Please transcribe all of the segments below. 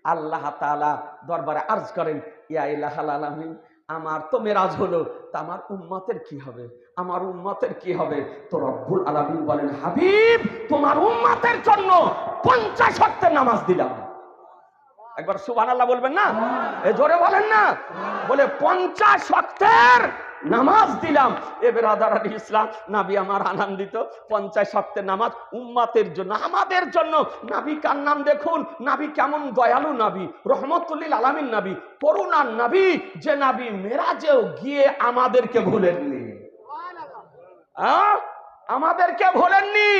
আল্লাহ তাআলা দরবারে আরজ করেন, ইয়া ইলাহাল আলামিন, আমার তো মেরাজ হলো, তা আমার উম্মতের কি হবে, আমার উম্মতের কি হবে? তো রব্বুল আলামিন বলেন, হাবিব তোমার উম্মতের জন্য 50 ওয়াক্তের নামাজ দিলাম। একবার সুবহানাল্লাহ বলবেন না? জোরে বলেন না? বলে 50 ওয়াক্তের নামাজ দিলাম। এ বেরাদারান ইসলাম, নবী আমার আনন্দিত। 50 ওয়াক্তের নামাজ উম্মতের জন্য, আমাদের জন্য। নবী কার নাম দেখুন, নবী কেমন দয়ালু নবী, রহমতুল লিল আলামিন নবী, করুণার নবী, যে নবী মেরাজেও গিয়ে আমাদেরকে ভুলেননি। আমাদেরকে ভোলেননি।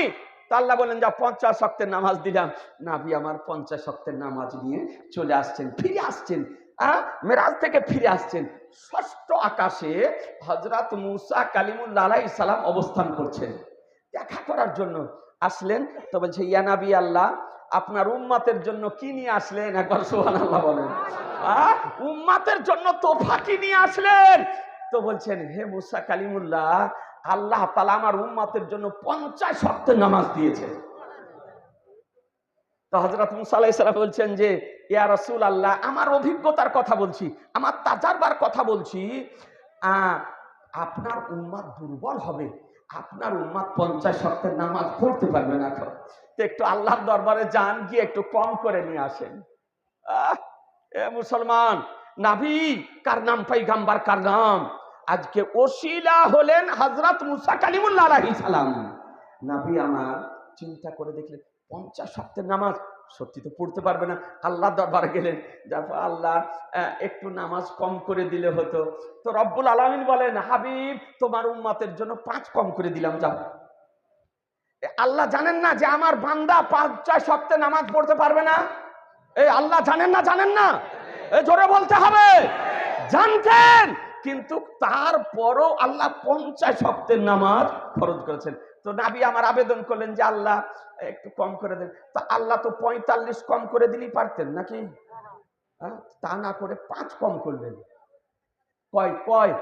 আল্লাহ বলেন, যা 50 ওয়াক্তের নামাজ দিলাম। নবী আমার 50 ওয়াক্তের নামাজ নিয়ে চলে আসছেন, ফিরে আসছেন, মেরাজ থেকে ফিরে আসছেন। ষষ্ঠ আকাশে হযরত মুসা কালিমুল্লাহ আলাইহিস সালাম অবস্থান করছেন, দেখা করার জন্য আসলেন। তো বলছে, ইয়া নবী আল্লাহ, আপনার উম্মতের জন্য কি নিয়ে আসলেন? একবার সুবহানাল্লাহ বলেন। উম্মতের জন্য তোফা কি নিয়ে আসলেন? তো বলছেন, হে মুসা কালিমুল্লাহ, আল্লাহ তাআলা আমার উম্মতের জন্য 50 ওয়াক্তের নামাজ দিয়েছে। তো হযরত মুসা আলাইহিস সালাম বলছেন যে, ইয়া রাসূলুল্লাহ, আমার অভিজ্ঞতার কথা বলছি, আমার তাজারবার কথা বলছি, আপনার উম্মত দুর্বল হবে, আপনার উম্মত 50 ওয়াক্তের নামাজ পড়তে পারবে না। তো একটু আল্লাহর দরবারে যান, গিয়ে একটু কম করে নিয়ে আসেন। এ মুসলমান, নবী কার নাম, পয়গম্বর কার নাম। আজকে ওসিলা হলেন হযরত মুসা কালিমুল্লাহ আলাইহিস সালাম। নবী আমার চিন্তা করে দেখলেন 50 ওয়াক্তের নামাজ সত্যি তো পড়তে পারবে না। আল্লাহ দরবারে গেলেন, যারপর আল্লাহ একটু নামাজ কম করে দিলে হতো। তো রব্বুল আলামিন বলেন, হাবিব তোমার উম্মতের জন্য 5 কম করে দিলাম, যাও। আল্লাহ জানেন না যে আমার বান্দা 50 ওয়াক্তের নামাজ পড়তে পারবে না? এই আল্লাহ জানেন না? জানেন না? জোরে বলতে হবে। জানতেন, কিন্তু তারপরও আল্লাহ 50 ওয়াক্তের নামাজ ফরজ করেছেন। তো নবী আমার আবেদন করলেন যে আল্লাহ একটু কম করে দেন। তো আল্লাহ তো 45 কম করে দিলেই পারতেন নাকি? তা না করে 5 কম করলেন। কয়?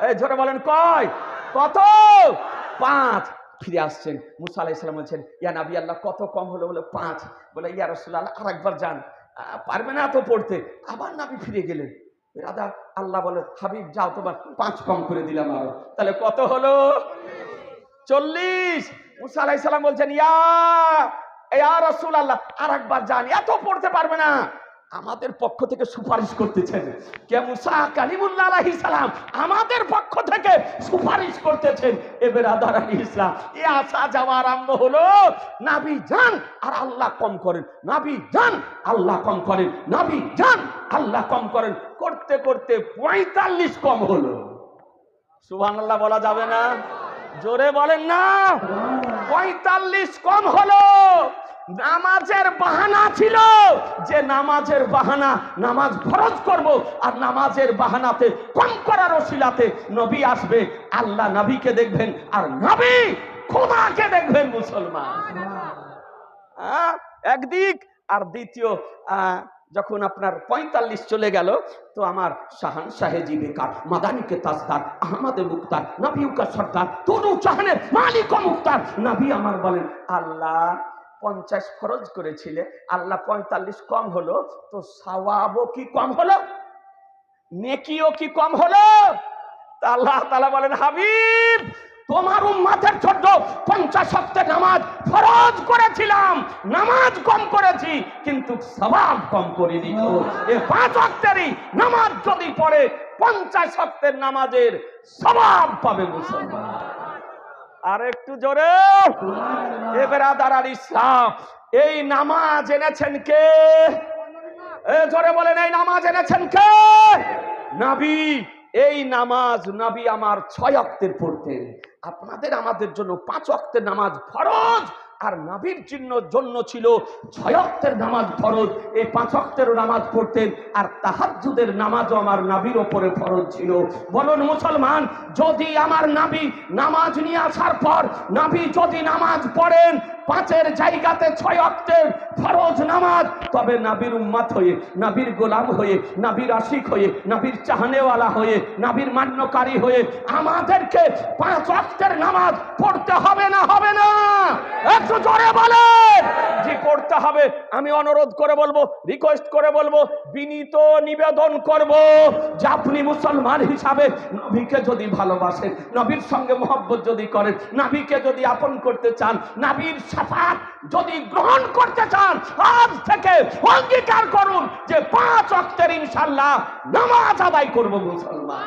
এই জোরে বলেন, কয়? কত? 5। ফিরে আসছেন, মুসা আলাইহিস সালাম বলছেন, ইয়া নবী আল্লাহ, কত কম হলো? বলে 5। বলে, ইয়া রাসূলুল্লাহ, আরেকবার যান, পারবে না তো পড়তে। আবার নবী ফিরে গেলেন। রাদা আল্লাহ বলে, হাবিব যাও, তোমার 5 কম করে দিলাম আরো। তাহলে কত হলো? 40। মুসা আলাইহিস সালাম বলছেন, ইয়া রাসূলুল্লাহ, আরেকবার যান, এত পড়তে পারবে না। আমাদের পক্ষ থেকে সুপারিশ করতেছেন কে? মুসা কালিমুল্লাহ আলাইহিস সালাম আমাদের পক্ষ থেকে সুপারিশ করতেছেন। এবার আদারানি ইসলাম, এ আসা যাওয়া আরম্ভ হলো। নবী যান আর আল্লাহ কম করেন, নবী যান আল্লাহ কম করেন, নবী যান আল্লাহ কম করেন, করতে করতে 45 কম হলো। সুবহানাল্লাহ বলা যাবে না? জোরে বলেন না? 45 কম হলো। নামাজের বাহানা ছিল, যে নামাজের বাহানা, নামাজ ফরজ করব, আর নামাজের বাহানাতে কম করার ওসিলাতে নবী আসবে, আল্লাহ নবীকে দেখবেন আর নবী খোদাকে দেখবেন। মুসলমান একদিক, আর দ্বিতীয় যখন আপনার 45 চলে গেল, তো আমার শাহানশাহে বেকার, মাদানিকে তাজদার, আহমদে মুক্তার, নবীকা সরকার, তুনু চাহানের মালিক ও মুক্তার নবী আমার বলেন, আল্লাহ 50 ফরজ করেছিলে, আল্লাহ 45 কম হলো, তো সওয়াবও কি কম হলো, নেকিও কি কম হলো? তা আল্লাহ তাআলা বলেন, হাবিব তোমার উম্মতের জন্য 50 ওয়াক্তের নামাজ ফরজ করেছিলাম, নামাজ কম করেছি, কিন্তু সওয়াব কম করিনি। এই 5 ওয়াক্তেরই নামাজ যদি পড়ে 50 ওয়াক্তের নামাজের সওয়াব পাবে। মুসলমান আর একটু জোরে, এ বেরাদার ইসলাম, এই নামাজ এনেছেন কে? জোরে বলেন, এই নামাজ এনেছেন কে? নবী। এই নামাজ নবী আমার 6 ওয়াক্তের পড়তেন। আপনাদের আমাদের জন্য 5 ওয়াক্তের নামাজ ফরজ, আর নবীর জন্য ছিল 6 ওয়াক্তের নামাজ ফরজ। এই 5 ওয়াক্তের নামাজ পড়তেন, আর তাহাজ্জুদের নামাজও আমার নবীর উপরে ফরজ ছিল। বলুন মুসলমান, যদি আমার নবী নামাজ নিয়ে আসার পর নবী যদি নামাজ পড়েন পাঁচের জায়গাতে 6 ওয়াক্তের ফরজ নামাজ, তবে নবীর উম্মত হয়ে, নবীর গোলাম হয়ে, নবীর আশিক হয়ে, নবীর চাহনেওয়ালা হয়ে, নবীর মান্যকারী হয়ে আমাদেরকে 5 ওয়াক্তের নামাজ পড়তে হবে না? হবে না? একটু জোরে বলেন। জি, পড়তে হবে। আমি অনুরোধ করে বলবো, রিকোয়েস্ট করে বলবো, বিনীত নিবেদন করব যে আপনি মুসলমান হিসাবে নবীকে যদি ভালোবাসেন, নবীর সঙ্গে মহব্বত যদি করেন, নবীকে যদি আপন করতে চান, নবীর শাফাত যদি গ্রহণ করতে চান, আজ থেকে অঙ্গীকার করুন যে 5 ওয়াক্তের ইনশাআল্লাহ নামাজ আদায় করব মুসলমান।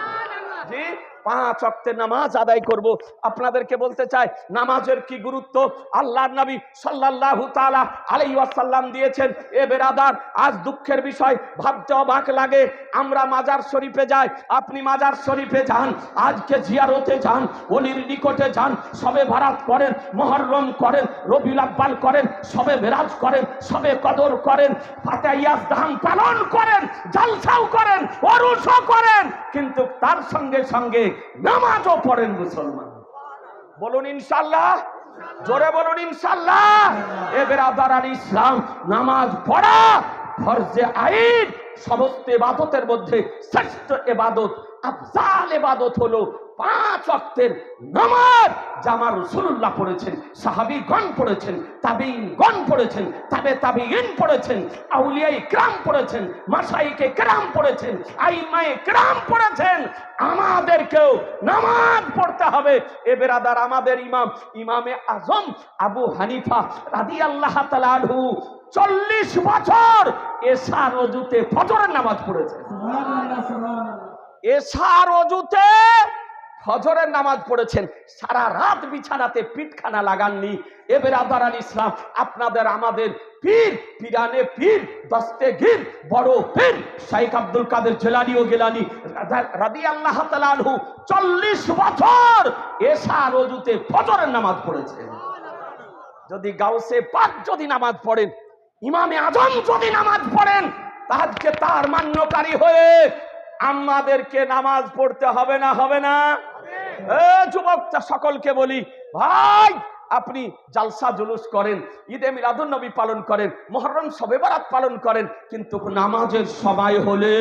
জি, 5 ওয়াক্তের নামাজ আদায় করব। আপনাদেরকে বলতে চাই নামাজের কি গুরুত্ব আল্লাহর নবী সাল্লাল্লাহু তাআলা আলাইহি ওয়াসাল্লাম দিয়েছেন। এ বেরাদার, আজ দুঃখের বিষয়, ভাবতে অবাক লাগে, আমরা মাজার শরীফে যাই, আপনি মাজার শরীফে যান, আজকে জিয়ারতে যান, ওলির নিকটে যান, শবে বারাত করেন, মুহররম করেন, রবিউল আউয়াল করেন, শবে মেরাজ করেন, শবে কদর করেন, ফাতিহায়াস দান পালন করেন, জলসাও করেন, ওরুসও করেন, কিন্তু তার সঙ্গে সঙ্গে নামাজও পড়েন মুসলমান। বলুন ইনশাআল্লাহ, জোরে বলুন ইনশাআল্লাহ। এ বেরাদারান ইসলাম, নামাজ পড়া ফরজে আইন, সমস্ত ইবাদতের মধ্যে শ্রেষ্ঠ ইবাদত, আফজাল ইবাদত হলো 5 ওয়াক্তের নামাজ। জামা রাসূলুল্লাহ পড়েছেন, সাহাবীগণ পড়েছেন, তাবেঈনগণ পড়েছেন, তাবেঈন পড়েছেন, আউলিয়ায়ে কিরাম পড়েছেন, মাশায়েখে কিরাম পড়েছেন, আইম্মায়ে কিরাম পড়েছেন। আমাদেরকেও নামাজ পড়তে হবে। এ বেরাদার, আমাদের ইমামে আজম আবু হানিফা রাদিয়াল্লাহু তাআলা আনহু 40 বছর এশার ওযুতে ফজরের নামাজ পড়েছেন। সুবহানাল্লাহ, সুবহানাল্লাহ। এশার ওযুতে ফজরের নামাজ পড়েছেন, সারা রাত বিছানাতে পিঠখানা লাগাননি। এ বেরাদারান ইসলাম, আপনাদের আমাদের পীর, পীরানে পীর, দস্তেগীর, বড় পীর শাইখ আব্দুল কাদের জিলানী ও গিলানী রাদিয়াল্লাহু তাআলা আনহু 40 বছর এশার ওযুতে ফজরের নামাজ পড়েছেন। যদি গাউসে পাক যদি নামাজ পড়েন, ইমামে আজম যদি নামাজ পড়েন, তাহলে তার মান্যকারী হয়ে আমাদেরকে নামাজ পড়তে হবে না? হবে না? যুবক সকলকে বলি, ভাই, আপনি জালসা জুলুস করেন, ঈদে মিলাদুন নবী পালন করেন, মুহররম শবে বারাত পালন করেন, কিন্তু নামাজের সময় হলে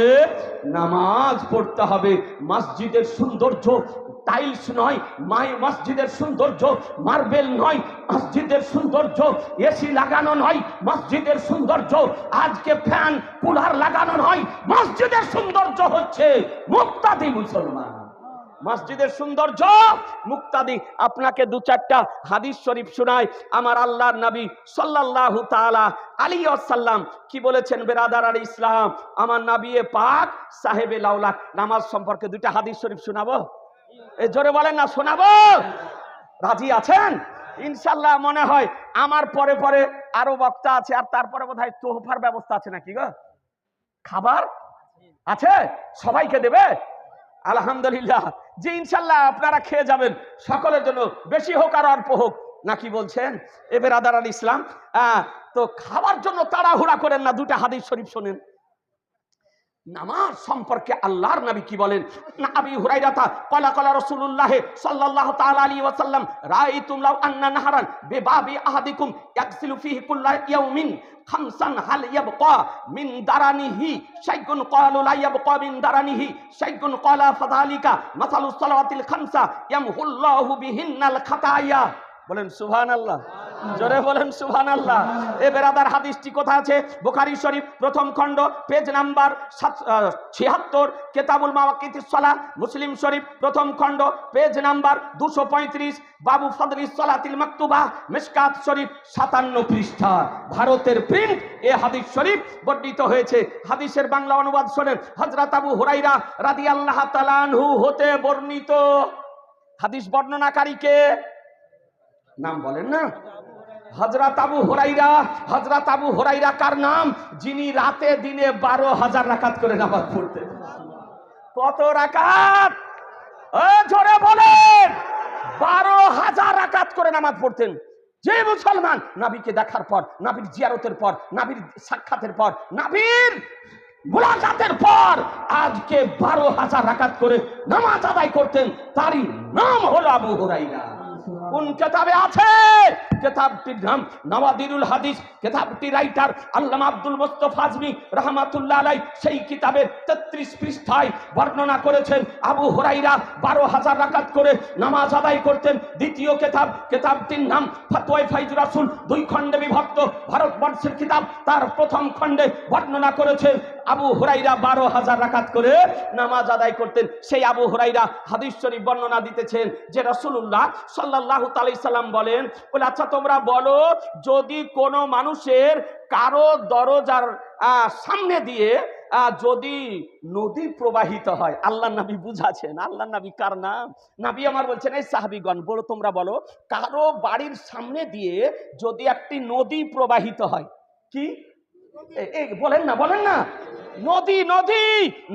নামাজ পড়তে হবে। মসজিদের সৌন্দর্য টাইলস নয়, মসজিদের সৌন্দর্য মার্বেল নয়, মসজিদের সৌন্দর্য এসি লাগানো নয়, মসজিদের সৌন্দর্য আজকে ফ্যান কুলার লাগানো নয়, মসজিদের সৌন্দর্য হচ্ছে মুক্তাদি মুসলমান। মসজিদের সৌন্দর্য মুক্তাদি। আপনাকে 2-4টা হাদিস শরীফ শোনায়। আমার আল্লাহর নবী সাল্লাল্লাহু তাআলা আলাইহি ওয়াসাল্লাম কি বলেছেন বেরাদারান ইসলাম? আমার নবী পাক সাহেবে লাউলাক নামাজ সম্পর্কে 2টা হাদিস শরীফ শোনাবো। এই জোরে বলেন না, শোনাবো? রাজি আছেন? ইনশাআল্লাহ। মনে হয় আমার পরে পরে আরো বক্তা আছে, আর তারপরে বোধহয় তোহফার ব্যবস্থা আছে নাকি গো? খাবার আছে, সবাইকে দেবে? আলহামদুলিল্লাহ। জি, ইনশাআল্লাহ আপনারা খেয়ে যাবেন, সকলের জন্য, বেশি হোক আর অল্প হোক, নাকি বলছেন? এ বেরাদারান ইসলাম, তো খাবার জন্য তাড়াহুড়া করেন না। 2টা হাদিস শরীফ শোনেন। নামাজ সম্পর্কে আল্লাহর নবী কি বলেন? আবি হুরায়রা ক্বালা ক্বালা রাসূলুল্লাহ সাল্লাল্লাহু তাআলা আলাইহি ওয়াসাল্লাম রাআইতুম লাউ আন্না নাহরান বিবাবি আহাদিকুম ইয়াগসিলু ফিহি কুল্লা ইয়াউমিন খামসান হাল ইয়াবকা মিন দারানিহি শাইগুন ক্বালু লা ইয়াবকা মিন দারানিহি শাইগুন ক্বালা ফাযালিকা মাসালুস সালাওয়াতিল খামসা ইয়ামহুল্লাহু বিহিন্নাল খাতায়া। বলেন সুবহানাল্লাহ, জোরে বলেন সুবহানাল্লাহ। এ বেরাদার, হাদিসটি কোথায় আছে? বুখারী শরীফ 1ম খণ্ড পেজ নাম্বার 76, কিতাবুল মাওয়াকিতিস সালাহ। মুসলিম শরীফ 1ম খণ্ড পেজ নাম্বার 235, বাবু ফাদলিস সালাতিল মাকতুবা। মিশকাত শরীফ 57 পৃষ্ঠা, ভারতের প্রিন্ট এ হাদিস শরীফ বর্ণিত হয়েছে। হাদিসের বাংলা অনুবাদ শোনেন। হযরত আবু হুরায়রা রাদিয়াল্লাহু তাআলা আনহু হতে বর্ণিত। হাদিস বর্ণনাকারীকে নাম বলেন না? হযরত আবু হুরায়রা। হযরত আবু হুরায়রা কার নাম? যিনি রাতে দিনে 12,000 রাকাত করে নামাজ পড়তেন। কত রাকাত? জোরে বলেন। 12,000 রাকাত করে নামাজ পড়তেন। যে মুসলমান নবীকে দেখার পর, নবীর জিয়ারতের পর, নবীর সাক্ষাতের পর, নবীর মুলাকাতের পর আজকে 12,000 রাকাত করে নামাজ আদায় করতেন, তারই নাম হলো আবু হুরায়রা। কোন কিতাবে আছে? কিতাবটির নাম নওয়াদিরুল হাদিস। কিতাবটি রাইটার আল্লামা আব্দুল মুস্তাফা আজমি রাহমাতুল্লাহ আলাইহি সেই কিতাবের 33 পৃষ্ঠায় বর্ণনা করেছেন আবু হুরায়রা 12,000 রাকাত করে নামাজ আদায় করতেন। দ্বিতীয় কিতাবটির নাম ফতোয়া ফাইজুর রাসূল, 2 খণ্ডে বিভক্ত ভারতবর্ষের কিতাব। তার প্রথম খণ্ডে বর্ণনা করেছেন আবু হুরায়রা 12,000 রাকাত করে নামাজ আদায় করতেন। সেই আবু হুরায়রা হাদিস শরীফ বর্ণনা দিতেছেন যে রাসূলুল্লাহ সাল্লাল্লাহু আলাইহি সাল্লাম বলেন, বলে আচ্ছা তোমরা বলো, যদি কোনো মানুষের কারো দরজার সামনে দিয়ে যদি নদী প্রবাহিত হয়, আল্লাহর নবী বুঝাছেন। আল্লাহর নবী কার নাম? নবী আমার বলছেন, এই সাহাবীগণ বলো, তোমরা বলো, কারো বাড়ির সামনে দিয়ে যদি একটি নদী প্রবাহিত হয়, কি বলেন না, বলেন না, নদী নদী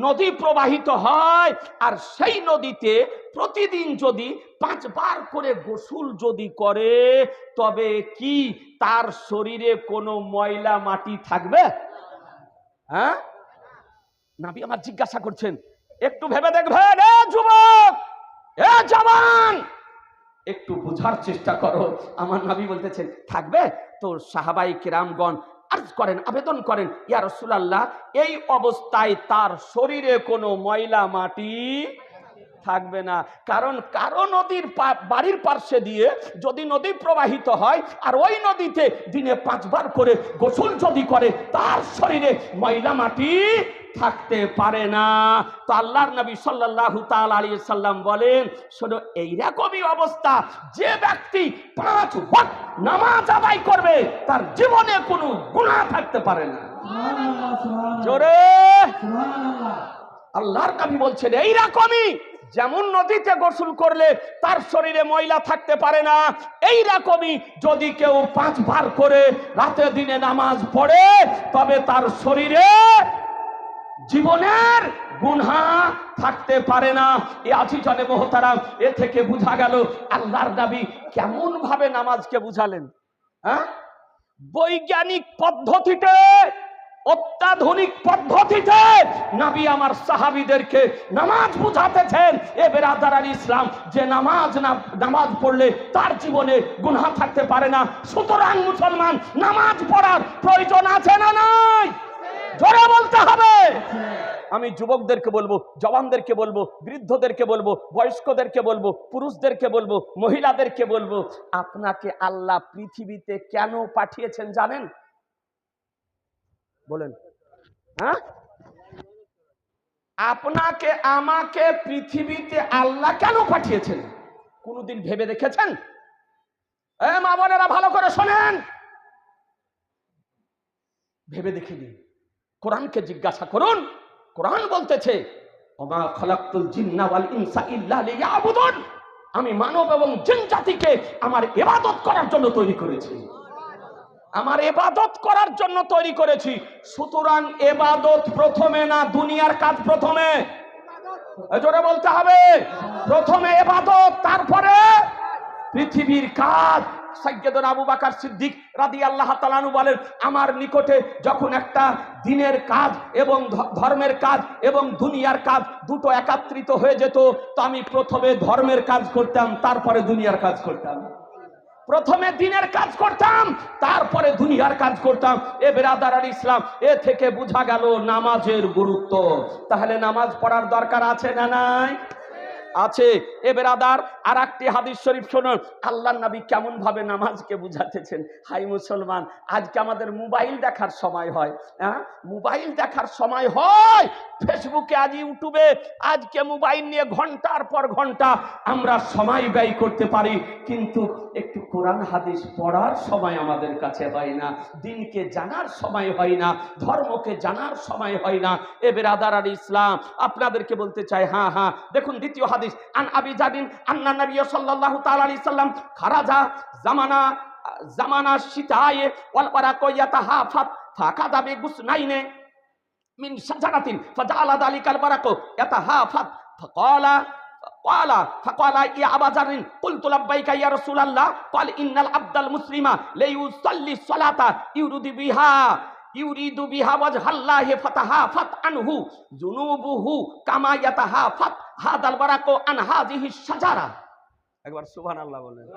নদী প্রবাহিত হয়, আর সেই নদীতে প্রতিদিন যদি 5 বার করে গোসল যদি করে, তবে কি তার শরীরে কোনো ময়লা মাটি থাকবে? হ্যাঁ, নবী আমার জিজ্ঞাসা করছেন, একটু ভেবে দেখবেন এ যুবক, এ জওয়ান, একটু বোঝার চেষ্টা করো। আমার নবী বলতেছেন থাকবে। তো সাহাবাই কেরামগণ আরজ করেন, আবেদন করেন, ইয়া রাসূলুল্লাহ, এই অবস্থায় তার শরীরে কোনো ময়লা মাটি থাকবে না। কারণ কারো নদীর বাড়ির পার্শ্বে দিয়ে যদি নদী প্রবাহিত হয়, আর ওই নদীতে দিনে 5 বার করে গোসল যদি করে, তার শরীরে ময়লা মাটি থাকতে পারে না। তো আল্লাহর নবী সাল্লাল্লাহু তাআলা আলাইহি সাল্লাম বলেন, শোনো, এইরকমই অবস্থা, যে ব্যক্তি 5 ওয়াক্ত নামাজ আদায় করবে, তার জীবনে কোনো গুনাহ থাকতে পারে না। জোরে সুবহানাল্লাহ। আল্লাহর নবী বলছেন এইরকমই, যেমন নদীতে গোসল করলে তার শরীরে ময়লা থাকতে পারে না, এই রকমই যদি কেউ 5 বার করে রাতে দিনে নামাজ পড়ে, তবে তার শরীরে জীবনের গুনাহ থাকতে পারে না। এ আজিজানে মুহতারাম, এ থেকে বোঝা গেল আল্লাহর নবী কেমন ভাবে নামাজকে বুঝালেন। হ্যাঁ, বৈজ্ঞানিক পদ্ধতিতে, অত্যাধুনিক পদ্ধতিতে নবী আমার সাহাবীদেরকে নামাজ বুঝাতেছেন। এ বেরাদারান ইসলাম, যে নামাজ পড়লে তার জীবনে গুনাহ থাকতে পারে না। সুতরাং মুসলমান, নামাজ পড়ার প্রয়োজন আছে না নাই? জোরে বলতে হবে। আমি যুবকদেরকে বলবো, জওয়ানদেরকে বলবো, বৃদ্ধদেরকে বলবো, বয়স্কদেরকে বলবো, পুরুষদেরকে বলবো, মহিলাদেরকে বলবো, আপনাকে আল্লাহ পৃথিবীতে কেন পাঠিয়েছেন জানেন? বলেন। হ্যাঁ, আপনাকে আমাকে পৃথিবীতে আল্লাহ কেন পাঠিয়েছেন? কোনদিন ভেবে দেখেছেন? মা বোনেরা ভালো করে শোনেন, ভেবে দেখিনি। কোরআনকে জিজ্ঞাসা করুন, কোরআন বলতেছে, ওমা খালাকতুল জিন্না ওয়াল ইনসা ইল্লা লিয়াবুদুন, আমি মানব এবং জিন জাতিকে আমার ইবাদত করার জন্য তৈরি করেছি, আমার ইবাদত করার জন্য তৈরি করেছি। সুতরাং ইবাদত প্রথমে না দুনিয়ার কাজ প্রথমে? জোরে বলতে হবে। প্রথমে ইবাদত, তারপরে পৃথিবীর কাজ। সাইয়্যিদুনা আবু বকর সিদ্দিক রাদিয়াল্লাহু তাআলা আনহু বলেন, আমার নিকটে যখন একটা দিনের কাজ এবং ধর্মের কাজ এবং দুনিয়ার কাজ দুটো একত্রিত হয়ে যেত, তো আমি প্রথমে ধর্মের কাজ করতাম, তারপরে দুনিয়ার কাজ করতাম। প্রথমে দিনের কাজ করতাম, তারপরে দুনিয়ার কাজ করতাম। এ বেরাদারান ইসলাম, এ থেকে বোঝা গেল নামাজের গুরুত্ব। তাহলে নামাজ পড়ার দরকার আছে না নাই? আছে। এ বেরাদার, আর একটি হাদিস শরীফ শুনুন, আল্লাহর নবী কেমন ভাবে নামাজকে বুঝাতেছেন। হাই মুসলমান, আজকে আমাদের মোবাইল দেখার সময় হয়, হ্যাঁ, মোবাইল দেখার সময় হয়, ফেসবুকে, আজ ইউটিউবে, আজকে মোবাইল নিয়ে ঘন্টার পর ঘন্টা আমরা সময় ব্যয় করতে পারি, কিন্তু একটু কোরআন হাদিস পড়ার সময় আমাদের কাছে হয় না, দিনকে জানার সময় হয় না, ধর্মকে জানার সময় হয় না। এ বেরাদারান ইসলাম, আপনাদেরকে বলতে চাই, হ্যাঁ হ্যাঁ, দেখুন দ্বিতীয় হাদিস, আন আবি জাদিন আন্না নবী সাল্লাল্লাহু তাআলা আলাইহি সাল্লাম খারাজা জামানা শিতায়ে ওয়াল বারাকু ইয়াতাহাফাত ফাকাদা বিগুসনাইনে মিন শাজারাতিন ফাজাআলা যালিকাল বারাকু ইয়াতাহাফাত ফাকালা ইয়া আবা জারিন কুলতু লাব্বাইকা ইয়া রাসূলুল্লাহ ক্বাল ইন্নাল আবদাল মুসলিমা লা ইউসাল্লি সালাতা ইউরিদু বিহা ওয়াজহাল্লাহি ফাতাহাফাত আনহু যুনুবুহু কামা ইয়াতাহাফাত হাদাল বারাকু আন হাযিহি শাজারা। একবার সুবহানাল্লাহ বলেন,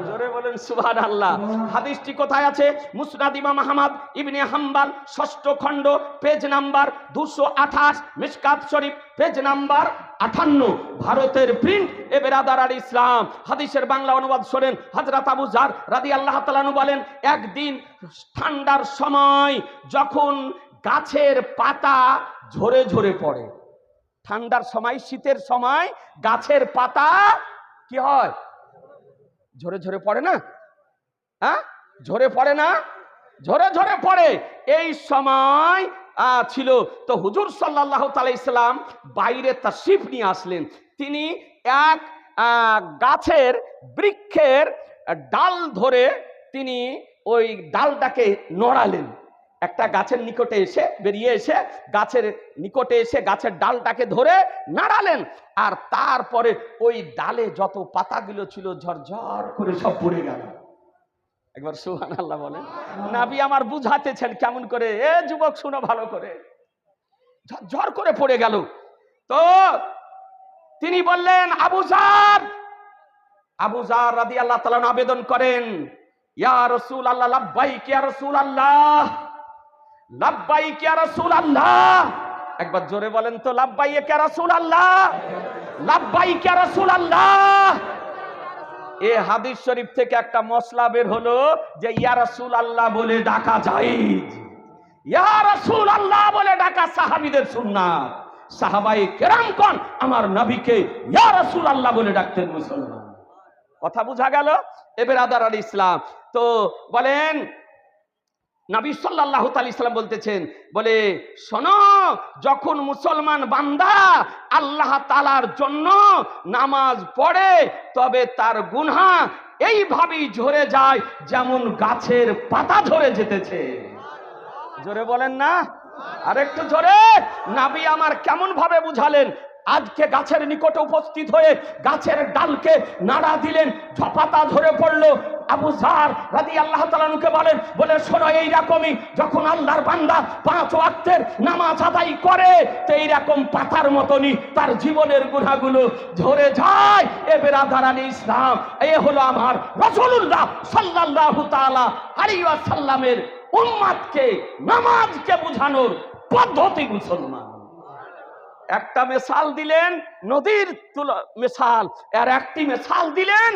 জোরে বলেন সুবহানাল্লাহ। হাদিসটি কোথায় আছে? মুসনাদ ইমাম আহমদ ইবনে হাম্বল 6ষ্ঠ খণ্ড পেজ নাম্বার 228, মিশকাত শরীফ পেজ নাম্বার 58, ভারতের প্রিন্ট। এ বেরাদার ইসলাম, হাদিসের বাংলা অনুবাদ শোনেন। হযরত আবু যার রাদিয়াল্লাহু তাআলা আনহু বলেন, একদিন ঠান্ডার সময় যখন গাছের পাতা ঝরে ঝরে পড়ে, ঠান্ডার সময়, শীতের সময় গাছের পাতা কি হয়? ঝরে ঝরে পড়ে না? হ্যাঁ, ঝরে পড়ে না? ঝরে ঝরে পড়ে। এই সময় ছিল তো হুজুর সাল্লাল্লাহু তাআলা ইসলাম বাইরে তাশরিফ নিয়ে আসলেন। তিনি এক গাছের বৃক্ষের ডাল ধরে তিনি ওই ডালটাকে নড়ালেন। একটা গাছের নিকটে এসে, বেরিয়ে এসে গাছের নিকটে এসে গাছের ডালটাকে ধরে নাড়ালেন। আর তারপরে ওই ডালে যত পাতাগুলো ছিল ঝরঝর করে সব পড়ে গেল। একবার সুবহানাল্লাহ বলেন। নবী আমার বুঝাতেছেন কেমন করে, এ যুবক শুনো ভালো করে, ঝরঝর করে পড়ে গেল। তো তিনি বললেন, আবু যার রাদিয়াল্লাহু তাআলা আবেদন করেন, ইয়া রাসূলুল্লাহ, লাব্বাইক ইয়া রাসূলুল্লাহ, লাব্বাইক ইয়া রাসূলুল্লাহ। একবার জোরে বলেন তো, লাব্বাইক ইয়া রাসূলুল্লাহ, লাব্বাইক ইয়া রাসূলুল্লাহ। এই হাদিস শরীফ থেকে একটা মসলা বের হলো যে ইয়া রাসূলুল্লাহ বলে ডাকা জায়েজ। ইয়া রাসূলুল্লাহ বলে ডাকা সাহাবীদের সুন্নাত। সাহাবায়ে কেরামগণ আমার নবীকে ইয়া রাসূলুল্লাহ বলে ডাকতেন মুসলমান। কথা বোঝা গেল? এ বেরাদার ইসলাম। তো বলেন, নবী সাল্লাল্লাহু তাআলা ইসলাম বলতেছেন, বলে শোনো, যখন মুসলমান বান্দা আল্লাহ তাআলার জন্য নামাজ পড়ে তবে তার গুনাহ এইভাবেই ঝরে যায় যেমন গাছের পাতা ঝরে যেতেছে। জোরে বলেন না? আরেকটু জোরে। নবী আমার কেমন ভাবে বুঝালেন। আজকে গাছের নিকটে উপস্থিত হয়ে গাছের ডালকে নাড়া দিলেন, ঝপাতা ঝরে পড়লো। আবু যার রাদিয়াল্লাহু তাআলা আনহুকে বলেন, বলে শোনো, এইরকমই যখন আল্লাহর বান্দা 5 ওয়াক্তের নামাজ আদায় করে তো এইরকম পাতার মতনই তার জীবনের গুনাহগুলো ঝরে যায়। এ বেরাদারান ইসলাম, এ হলো আমার রাসূলুল্লাহ সাল্লাল্লাহু তাআলা আলাইহি ওয়াসাল্লামের উম্মতকে নামাজকে বুঝানোর পদ্ধতি। মুসলমান একটা মিসাল দিলেন, নদীর মিসাল, আর একটি মিসাল দিলেন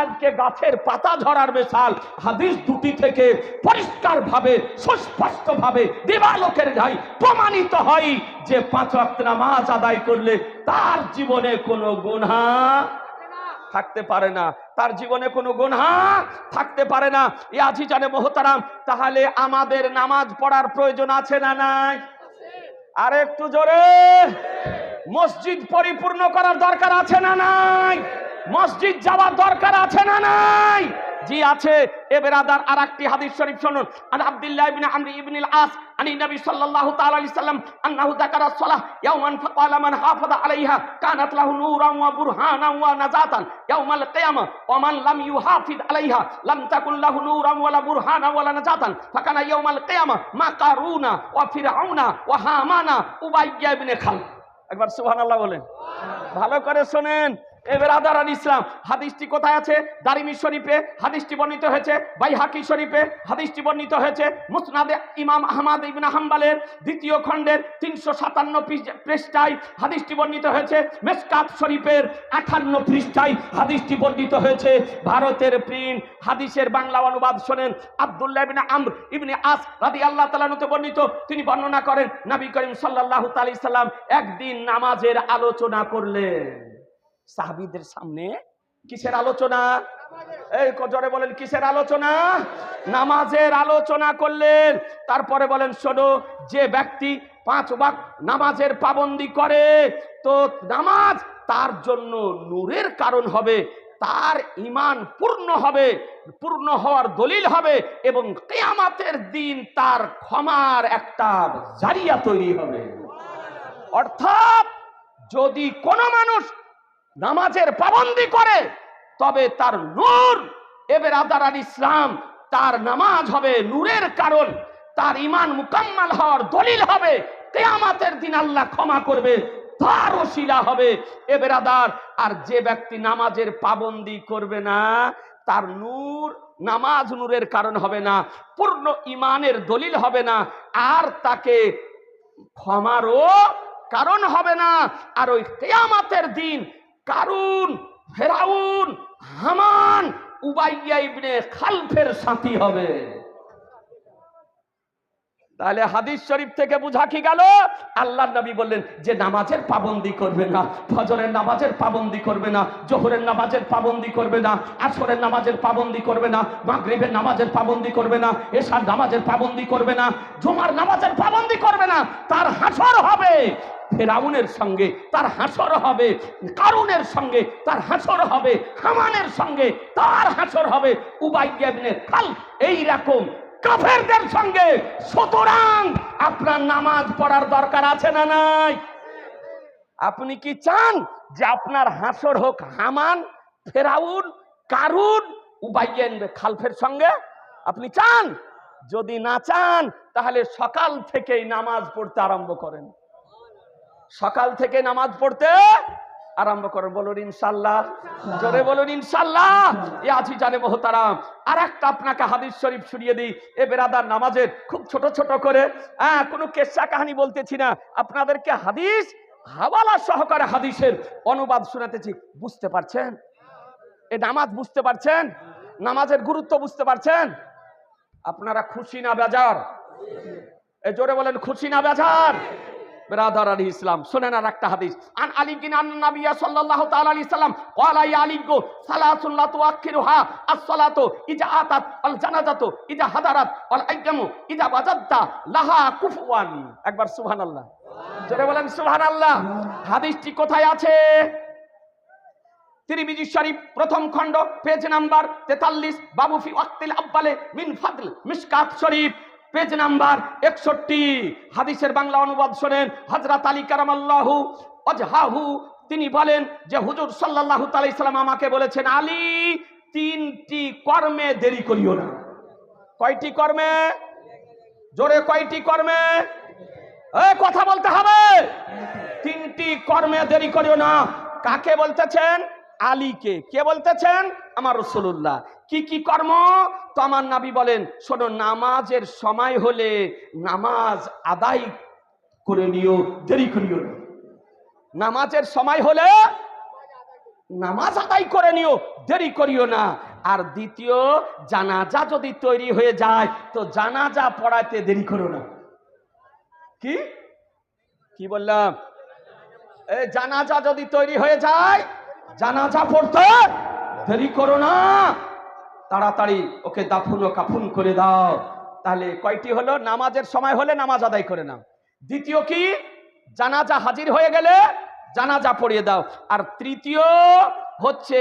আজকে গাছের পাতা ঝরার মিসাল। হাদিস দুটি থেকে পরিষ্কার ভাবে, সুস্পষ্ট ভাবে দিবালোকের গায়ে প্রমাণিত হয় যে 5 ওয়াক্ত নামাজ আদায় করলে তার জীবনে কোনো গুনাহ থাকতে পারে না, তার জীবনে কোনো গুনাহ থাকতে পারে না। এই আজিজানে মোহতারাম, তাহলে আমাদের নামাজ পড়ার প্রয়োজন আছে না নাই? আর একটু জোরে। মসজিদ পরিপূর্ণ করার দরকার আছে না নাই? মসজিদ যাওয়ার দরকার আছে না নাই? জি আছে। এ বেরাদার আরেকটি হাদিস শরীফ শুনুন। আন আব্দুল্লাহ ইবনে আমর ইবনে আল-আস আনি নবী সাল্লাল্লাহু তাআলা আলাইহি সাল্লাম আন্নাহু যাকারা সালাহ ইয়াওমান ফাকালা মান হাফাযা আলাইহা কানাত লাহু নূরান ওয়া বুরহানান ওয়া নাজাতান ইয়াওমাল কিয়ামা ওয়া মান লাম ইউহাফিজ আলাইহা লাম তাকুন লাহু নূরান ওয়া লা বুরহানান ওয়া লা নাজাতান ফাকানা ইয়াওমাল কিয়ামা মা কারুনা ওয়া ফিরআউনা ওয়া হামানা উবাইয়া ইবনে খালদ। একবার সুবহানাল্লাহ বলেন। ভালো করে শুনেন। এ বেরাদারান ইসলাম, হাদিসটি কোথায় আছে? দারিমি শরীফে হাদিসটি বর্ণিত হয়েছে, বাইহাকি শরীফে হাদিসটি বর্ণিত হয়েছে, মুসনাদে ইমাম আহমদ ইবনে হাম্বলের 2য় খণ্ডের 357 পৃষ্ঠায় হাদিসটি বর্ণিত হয়েছে, মিশকাত শরীফের 58 পৃষ্ঠায় হাদিসটি বর্ণিত হয়েছে। ভারতের প্রিন্ট। হাদিসের বাংলা অনুবাদ শোনেন। আব্দুল্লাহ ইবনে আমর ইবনে আস রাদিয়াল্লাহু তাআলা আনহু বর্ণিত, তিনি বর্ণনা করেন, নবী করিম সাল্লাল্লাহু তাআলা আলাইহি সাল্লাম একদিন নামাজের আলোচনা করলেন। সাহাবীদের সামনে কিসের আলোচনা? এই জোরে বলেন, কিসের আলোচনা? নামাজের আলোচনা করলেন। তারপরে বলেন, শোনো, যে ব্যক্তি 5 ওয়াক্ত নামাজের পাবন্দি করে তো নামাজ তার জন্য নূরের কারণ হবে, তার ঈমান পূর্ণ হবে, পূর্ণ হওয়ার দলিল হবে, এবং কিয়ামতের দিন তার ক্ষমার একটা জারিয়া তৈরি হবে। অর্থাৎ যদি কোনো মানুষ নামাজের পাবন্দি করে তবে তার নূর, এ বেরাদারান ইসলাম, তার নামাজ হবে নূরের কারণ, তার ঈমান মুকাম্মাল হওয়ার দলিল হবে, কিয়ামতের দিন আল্লাহ ক্ষমা করবে, তার ওসিলা হবে। এ বেরাদার, আর যে ব্যক্তি নামাজের পাবন্দি করবে না, তার নূর, নামাজ নূরের কারণ হবে না, পূর্ণ ইমানের দলিল হবে না, আর তাকে ক্ষমারও কারণ হবে না। আর ওই কিয়ামতের দিন কারুন, ফেরাউন, হামান, উবাইয়া ইবনে খালফের সাথী হবে। তাহলে হাদিস শরীফ থেকে বুঝা কি গেল? আল্লাহর নবী বললেন যে নামাজের পাবন্দি করবে না, ফজরের নামাজের পাবন্দি করবে না, জোহরের নামাজের পাবন্দি করবে না, আসরের নামাজের পাবন্দি করবে না, মাগরিবের নামাজের পাবন্দি করবে না, এশার নামাজের পাবন্দি করবে না, জুমার নামাজের পাবন্দি করবে না, তার হাসর হবে ফেরাউনের সঙ্গে, তার হাসর হবে কারুনের সঙ্গে, তার হাসর হবে হামানের সঙ্গে, তার হাসর হবে উবাইয়া ইবনে খালফ, এই রকম কাফেরদের সঙ্গে। সুতরাং আপনার নামাজ পড়ার দরকার আছে না নাই? আপনি কি চান যে আপনার হাসর হোক হামান, ফেরাউন, কারুন, উবাইয়া ইবনে খালফের সঙ্গে? আপনি চান? যদি না চান তাহলে সকাল থেকেই নামাজ পড়তে আরম্ভ করেন, সকাল থেকে নামাজ পড়তে আরম্ভ করেন। বলুন ইনশাআল্লাহ, জোরে বলুন ইনশাআল্লাহ। এ আজি জানে মোহতারাম, আর একটা আপনাকে হাদিস শরীফ শুনিয়ে দিই। এ বেরাদার, নামাজের খুব ছোট ছোট করে, কোনো কেসা কাহিনী বলতেছি না, আপনাদেরকে হাদিস হাওয়ালা সহকারে হাদিসের অনুবাদ শোনাতেছি। বুঝতে পারছেন? এ নামাজ বুঝতে পারছেন? নামাজের গুরুত্ব বুঝতে পারছেন? আপনারা খুশি না বেজার? এ জোরে বলেন, খুশি না বেজার? ব্রাদার আলী ইসলাম, শুনেন আর একটা হাদিস। আন আলী বিন নবী সাল্লাল্লাহু তাআলা আলাইহি সাল্লাম ক্বালা ইয়া আলী গো সালাতুন লা তুআখিরুহা আস-সালাতু ইজা আতাত আল জানাজাতু ইজা হাদারাত আল আইয়ামু ইজা ওয়াজাদতা লাহা কুফওয়ান। একবার সুবহানাল্লাহ, জোরে বলেন সুবহানাল্লাহ। হাদিসটি কোথায় আছে? তিরমিজি শরীফ প্রথম খণ্ড, পেজ নাম্বার 43, বাবু ফি ওয়াক্তিল আব্বালে মিন ফাদল মিশকাত শরীফ, পেজ নাম্বার 61। হাদিসের বাংলা অনুবাদ শোনেন। হযরত আলী কারামাল্লাহু ওয়াজহাহু তিনি বলেন যে হুজুর সাল্লাল্লাহু আলাইহি সাল্লাম আমাকে বলেছেন, আলী, তিনটি কর্মে দেরি করিও না। কয়টি কর্মে? জোরে, কয়টি কর্মে? কথা বলতে হবে। তিনটি কর্মে দেরি করিও না। কাকে বলতেছেন? আলীকে। কে বলতেছেন? আমার রাসূলুল্লাহ। কি কি কর্ম? তো আমার নবী বলেন, শোনো, নামাজের সময় হলে নামাজ আদায় করে নিও, দেরি করিও না। নামাজের সময় হলে নামাজ আদায় করে নিও, দেরি করিও না। আর দ্বিতীয়, জানাজা যদি তৈরি হয়ে যায় তো জানাজা পড়াতে দেরি করো না। কি কি বললাম? এই জানাজা যদি তৈরি হয়ে যায়, জানাজা পড়তে দেরি করো না, তাড়াতাড়ি ওকে দাফন ও কাফন করে দাও। তাহলে কয়টি হলো? নামাজের সময় হলে নামাজ আদায় করে নাও। দ্বিতীয় কি? জানাজা হাজির হয়ে গেলে জানাজা পড়িয়ে দাও। আর তৃতীয় হচ্ছে,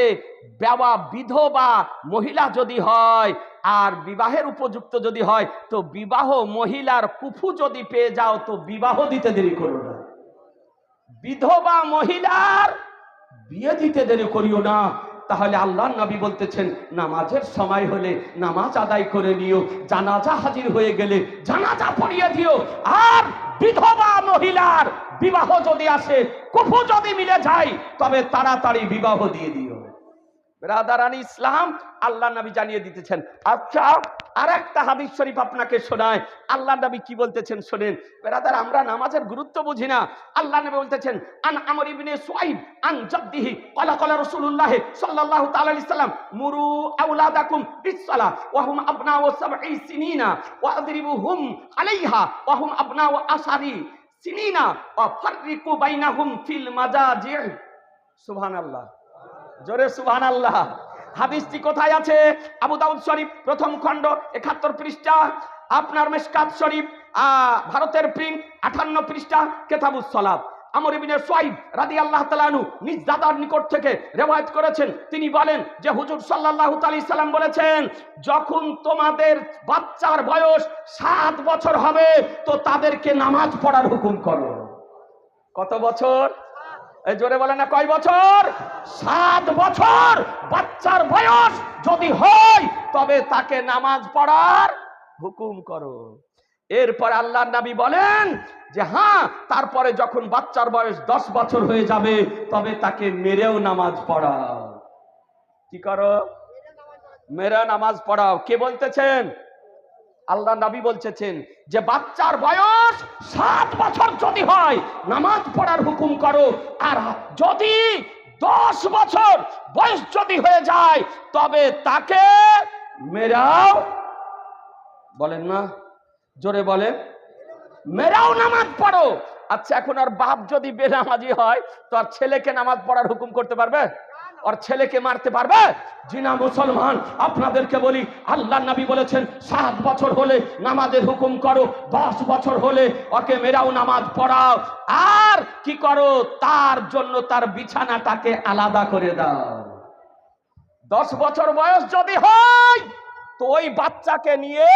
বিধবা মহিলা যদি হয় আর বিবাহের উপযুক্ত যদি হয়, তো বিবাহ মহিলার কুফু যদি পেয়ে যাও তো বিবাহ দিতে দেরি করো না। বিধবা মহিলার বিয়ে দিতে দেরি করিও না। তাহলে আল্লাহর নবী বলতেছেন, নামাজের সময় হলে নামাজ আদায় করে নিও, জানাজা হাজির হয়ে গেলে জানাজা পড়িয়ে দিও। আর বিধবা মহিলার বিবাহ যদি আসে, কুফু যদি মিলে যায়, তবে তাড়াতাড়ি বিবাহ দিয়ে দিও। ব্রাদারানি ইসলাম, আল্লাহ নবী জানিয়ে দিতেছেন। আচ্ছা, আর একটা হাদিস শরীফ আপনাকে শোনায়। আল্লাহ নবী কি বলতেছেন শোনেন। ব্রাদার, আমরা নামাজের গুরুত্ব বুঝি না। আল্লাহ নবী বলতেছেন, আন আমর ইবনে সুআইব আন জাদ্দিহি ক্বালা ক্বালা রাসূলুল্লাহ সাল্লাল্লাহু তাআলা আলাইহি সাল্লাম মুরু আওলাদাকুম বিস-সালাহ ওয়া হুম আবনাউ 7 সিনিনা ওয়া আদরিবুহুম আলাইহা ওয়া হুম আবনাউ 10 সিনিনা ওয়া ফাররিকু বাইনাহুম ফিল মাজাজি'। সুবহানাল্লাহ, জোরে সুবহানাল্লাহ। হাদিসটি কোথায় আছে? আবু দাউদ শরীফ প্রথম খণ্ড 71 পৃষ্ঠা, আপনার মিশকাত শরীফ ভারতের প্রিন্ট 58 পৃষ্ঠা, কিতাবুস সালাত। আমর ইবনে সুআইব রাদিয়াল্লাহু তাআলা আনহু নিজ দাদার নিকট থেকে রিওয়ায়াত করেছেন। তিনি বলেন যে হুজুর সাল্লাল্লাহু আলাইহি সাল্লাম বলেছেন, যখন তোমাদের বাচ্চার বয়স 7 বছর হবে তো তাদেরকে নামাজ পড়ার হুকুম করো। কত বছর? এই জোরে বলে না, কয় বছর? 7 বছর বাচ্চার বয়স যদি হয় তবে তাকে নামাজ পড়ার হুকুম করো। এরপরে আল্লাহর নবী বলেন যে হ্যাঁ, তারপরে যখন বাচ্চার বয়স 10 বছর হয়ে যাবে তবে তাকে মেরেও নামাজ পড়াও। কি করো? মেরে নামাজ পড়াও। কে বলতেছেন? আল্লাহ নবী বলতেছেন যে বাচ্চার বয়স 7 বছর যদি হয় নামাজ পড়ার হুকুম করো, আর যদি 10 বছর বয়স যদি হয়ে যায় তবে তাকে মেরাও। বলেন না, জোরে বলেন, মেরাও নামাজ পড়ো। আচ্ছা, এখন আর বাপ যদি বেনামাজি হয় তো আর ছেলেকে নামাজ পড়ার হুকুম করতে পারবে? আর ছেলেকে মারতে পারবে? জি না মুসলমান, আপনাদেরকে বলি আল্লাহ নবী বলেছেন 7 বছর হলে নামাজের হুকুম করো, 10 বছর হলে ওকে মেরাও নামাজ পড়াও। আর কি করো? তার জন্য তার বিছানাটাকে আলাদা করে দাও। 10 বছর বয়স যদি হয় তো ওই বাচ্চাকে নিয়ে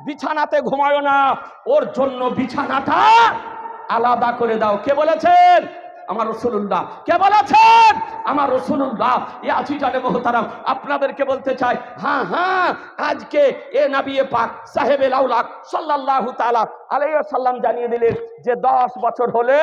বিছানাতে ঘুমায় না, ওর জন্য বিছানাটা আলাদা করে দাও। কে বলেছেন? আমার রাসূলুল্লাহ। কে বলেছেন? আমার রাসূলুল্লাহ। ইয়া আজিজানে মুহতারাম, আপনাদেরকে বলতে চাই, হ্যাঁ হ্যাঁ, আজকে এ নবী পাক সাহেবে লাউলাক সাল্লাল্লাহু তাআলা আলাইহি ওয়াসাল্লাম জানিয়ে দিলেন যে 10 বছর হলে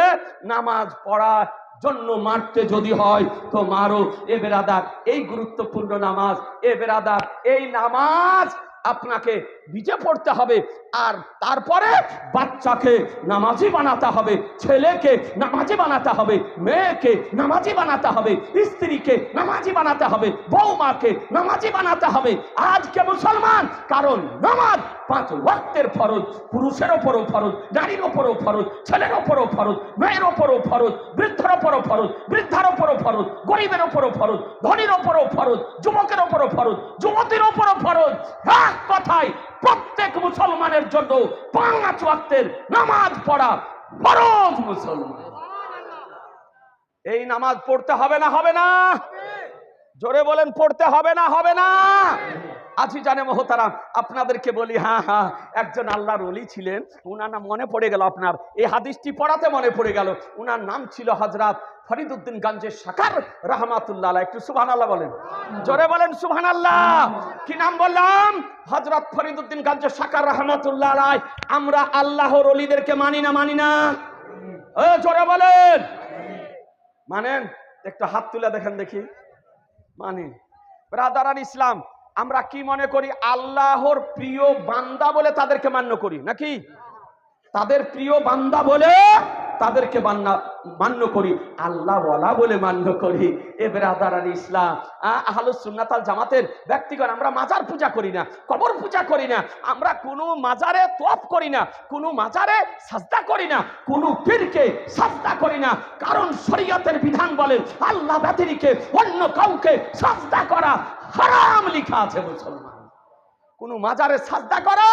নামাজ পড়ার জন্য মারতে যদি হয় তো মারো। এ বেরাদার, এই গুরুত্বপূর্ণ নামাজ, এ বেরাদার, এই নামাজ আপনাকে নিজে পড়তে হবে, আর তারপরে বাচ্চাকে নামাজি বানাতে হবে, ছেলেকে নামাজি বানাতে হবে, মেয়েকে নামাজি বানাতে হবে, স্ত্রীকে নামাজি বানাতে হবে, বৌমাকে নামাজি বানাতে হবে। আজকে মুসলমান, কারণ নামাজ 5 ওয়াক্তের ফরজ, পুরুষের ওপরও ফরজ, নারীর ওপরও ফরজ, ছেলের ওপরও ফরজ, মেয়ের ওপরও ফরজ, বৃদ্ধের ওপরও ফরজ, বৃদ্ধার ওপরও ফরজ, গরিবের ওপরও ফরজ, ধনীর ওপরও ফরজ, যুবকের ওপরও ফরজ, যুবতীর ওপরও ফরজ। এক কথায় প্রত্যেক মুসলমানের জন্য 5 ওয়াক্তের নামাজ পড়া ফরজ মুসলমান। এই নামাজ পড়তে হবে না? হবে না? জোরে বলেন, পড়তে হবে না? হবে না? আজিজানে মুহতারাম, আপনাদেরকে বলি, হ্যাঁ হ্যাঁ, একজন আল্লাহর ওলি ছিলেন, উনার নাম মনে পড়ে গেল, আপনার এই হাদিসটি পড়াতে মনে পড়ে গেল। উনার নাম ছিল হযরত ফরিদউদ্দিন গঞ্জে শাকার রাহমাতুল্লাহ আলাইহি। একটু সুবহানাল্লাহ বলেন, জোরে বলেন সুবহানাল্লাহ। কি নাম বললাম? হযরত ফরিদউদ্দিন গঞ্জে শাকার রাহমাতুল্লাহ আলাইহি। আমরা আল্লাহর ওলিদেরকে মানি না? মানি না? জোরে বলেন, মানেন? একটু হাত তুলে দেখেন দেখি। মানি। ব্রাদারান ইসলাম, আমরা কি মনে করি? আল্লাহর প্রিয় বান্দা বলে তাদেরকে মান্য করি নাকি? তাদের প্রিয় বান্দা বলে তাদেরকে মান্য করি, আল্লাহ ওয়ালা বলে মান্য করি। এ ব্রাদারান ইসলাম, আহলুস সুন্নাত ওয়াল জামাতের ব্যক্তিগণ আমরা মাজার পূজা করি না, কবর পূজা করি না, আমরা কোনো মাজারে তওয়াফ করি না, কোনো মাজারে সাজদা করি না, কোনো পীরকে সাজদা করি না। কারণ শরীয়তের বিধান বলে আল্লাহ ব্যতিরেকে অন্য কাউকে সাজদা করা হারাম লেখা আছে মুসলমান। কোন মাজারে সাজদা করা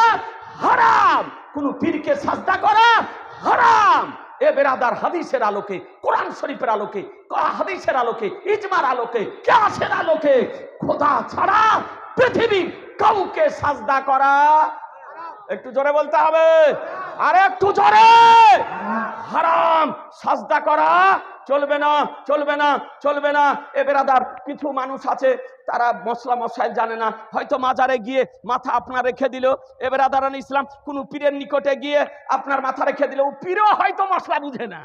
হারাম, কোন পীরকে সাজদা করা হারাম। এ বেরাদার, হাদিসের আলোকে, কোরআন শরীফের আলোকে, হাদিসের আলোকে, ইজমার আলোকে, কিয়াসের আলোকে খোদা ছাড়া পৃথিবীর কাউকে সাজদা করা, একটু জোরে বলতে হবে, আরে একটু জোরে, হারাম। সাজদা করা চলবে না, চলবে না, চলবে না। এ বেরাদার, কিছু মানুষ আছে তারা মশলা মশাইল জানে না, হয়তো মাজারে গিয়ে মাথা আপনার রেখে দিল। এ বেরাদারান ইসলাম, কোন পীরের নিকটে গিয়ে আপনার মাথা রেখে দিল, ও পীরও হয়তো মশলা বুঝে না,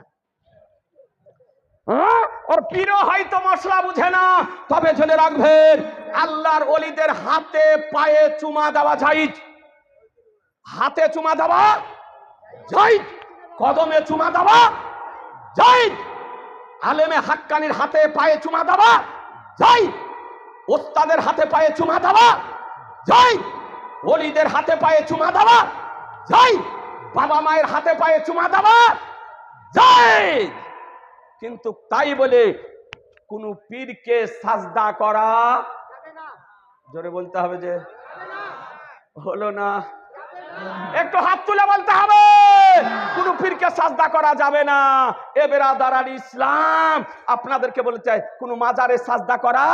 ওর পীরও হয়তো মশলা বুঝে না। তবে জেনে রাখবেন, আল্লাহর ওলিদের হাতে পায়ে চুমা দেওয়া জায়েজ, হাতে চুমা দেওয়া জায়েজ, কদমে চুমা দেওয়া জায়েজ, আলেমে হাক্কানির হাতে পায়ে চুমা দেওয়া জায়েজ, ওস্তাদের হাতে পায়ে চুমা দেওয়া জায়েজ, ওলিদের হাতে পায়ে চুমা দেওয়া জায়েজ, বাবা মায়ের হাতে পায়ে চুমা দেওয়া জায়েজ। কিন্তু তাই বলে কোন পীরকে সাজদা করা, জোরে বলতে হবে, যে হলো না, একটু হাত তুলে বলতে হবে, কোনো পীরকে সাজদা করা যাবে না। এ বেরাদার ইসলাম, আপনাদেরকে বলতে চাই কোনো মাজারে সাজদা করা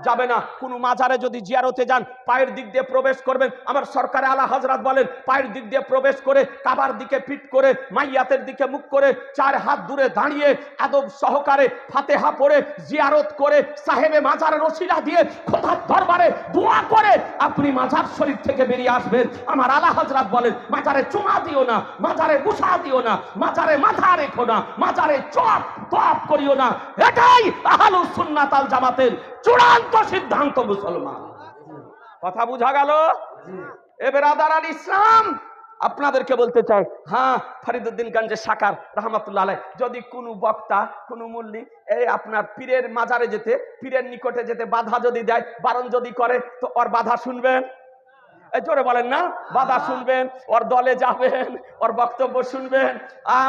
যাবে না। কোনো মাজারে যদি জিয়ারতে যান পায়ের দিক দিয়ে প্রবেশ করবেন। আমার সরকারে আলা হযরত বলেন পায়ের দিক দিয়ে প্রবেশ করে কাবার দিকে পিঠ করে মাইয়াতের দিকে মুখ করে 4 হাত দূরে দাঁড়িয়ে আদব সহকারে ফাতিহা পড়ে জিয়ারত করে সাহেবে মাজারের ওসিলা দিয়ে খোদার দরবারে দোয়া করে আপনি মাজার শরীফ থেকে বেরিয়ে আসবেন। আমার আলা হযরত বলেন মাজারে চুমা দিও না, মাজারে বুসা দিও না, মাজারে মাথা রেখো না, মাজারে চপ তপ করিও না। এটাই আহলুস সুন্নাত ওয়াল জামাতের চূড়ান্ত সিদ্ধান্ত। মুসলমান, কথা বুঝা গেল? এ বেরাদার ইসলাম, আপনাদেরকে বলতে চাই, হ্যাঁ ফরিদউদ্দিন গঞ্জে সাকার রহমাতুল্লাহ আলাইহ যদি কোনো বক্তা কোনো মুল্লি এই আপনার পীরের মাজারে যেতে, পীরের নিকটে যেতে বাধা যদি দেয়, বারণ যদি করে, তো ওর বাধা শুনবেন? জোরে বলেন না? বাধা শুনবেন, ওর দলে যাবেন, ওর বক্তব্য শুনবেন,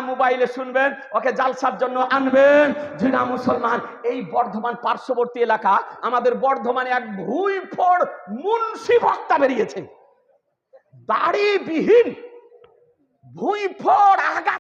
মোবাইলে শুনবেন, ওকে জালসার জন্য আনবেন। জিনা মুসলমান, এই বর্ধমান পার্শ্ববর্তী এলাকা আমাদের বর্ধমানে এক ভুঁইফোড় মুন্সি বক্তা বেরিয়েছে, দাড়িবিহীন ভুঁইফোড় আগা